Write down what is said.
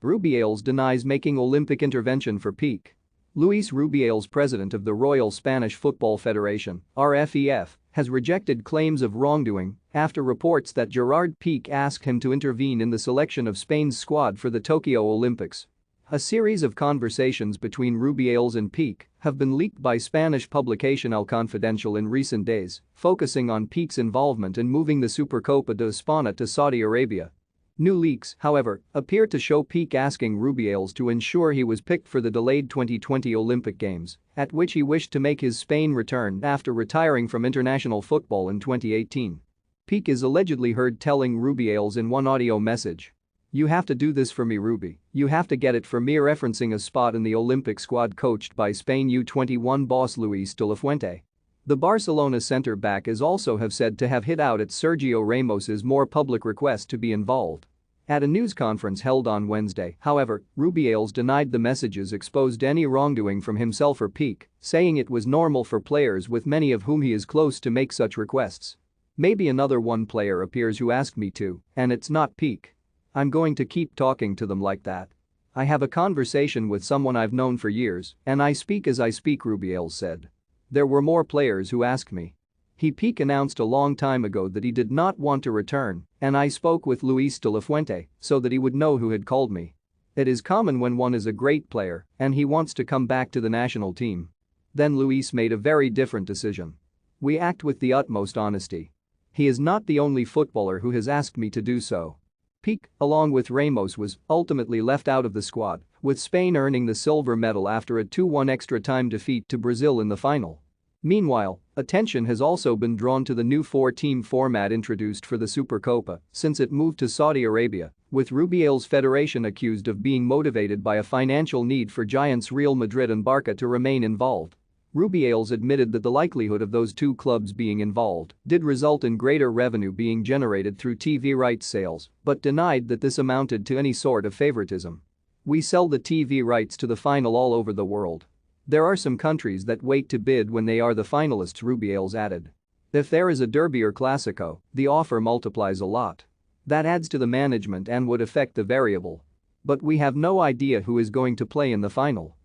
Rubiales denies making Olympic intervention for Pique. Luis Rubiales, president of the Royal Spanish Football Federation (RFEF), has rejected claims of wrongdoing after reports that Gerard Pique asked him to intervene in the selection of Spain's squad for the Tokyo Olympics. A series of conversations between Rubiales and Pique have been leaked by Spanish publication El Confidencial in recent days, focusing on Pique's involvement in moving the Supercopa de España to Saudi Arabia. New leaks, however, appear to show Pique asking Rubiales to ensure he was picked for the delayed 2020 Olympic Games, at which he wished to make his Spain return after retiring from international football in 2018. Pique is allegedly heard telling Rubiales in one audio message, "You have to do this for me, Ruby, you have to get it for me," referencing a spot in the Olympic squad coached by Spain U21 boss Luis de la Fuente. The Barcelona centre-back is also said to have hit out at Sergio Ramos's more public request to be involved. At a news conference held on Wednesday, however, Rubiales denied the messages exposed any wrongdoing from himself or Pique, saying it was normal for players with many of whom he is close to make such requests. "Maybe another one player appears who asked me to, and it's not Pique. I'm going to keep talking to them like that. I have a conversation with someone I've known for years, and I speak as I speak," Rubiales said. "There were more players who asked me. Pique announced a long time ago that he did not want to return, and I spoke with Luis de la Fuente so that he would know who had called me. It is common when one is a great player and he wants to come back to the national team. Then Luis made a very different decision. We act with the utmost honesty. He is not the only footballer who has asked me to do so." Pique, along with Ramos, was ultimately left out of the squad, with Spain earning the silver medal after a 2-1 extra-time defeat to Brazil in the final. Meanwhile, attention has also been drawn to the new 4-team format introduced for the Supercopa since it moved to Saudi Arabia, with Rubiales' federation accused of being motivated by a financial need for giants Real Madrid and Barca to remain involved. Rubiales admitted that the likelihood of those two clubs being involved did result in greater revenue being generated through TV rights sales, but denied that this amounted to any sort of favoritism. "We sell the TV rights to the final all over the world. There are some countries that wait to bid when they are the finalists," Rubiales added. "If there is a derby or Clásico, the offer multiplies a lot. That adds to the management and would affect the variable. But we have no idea who is going to play in the final."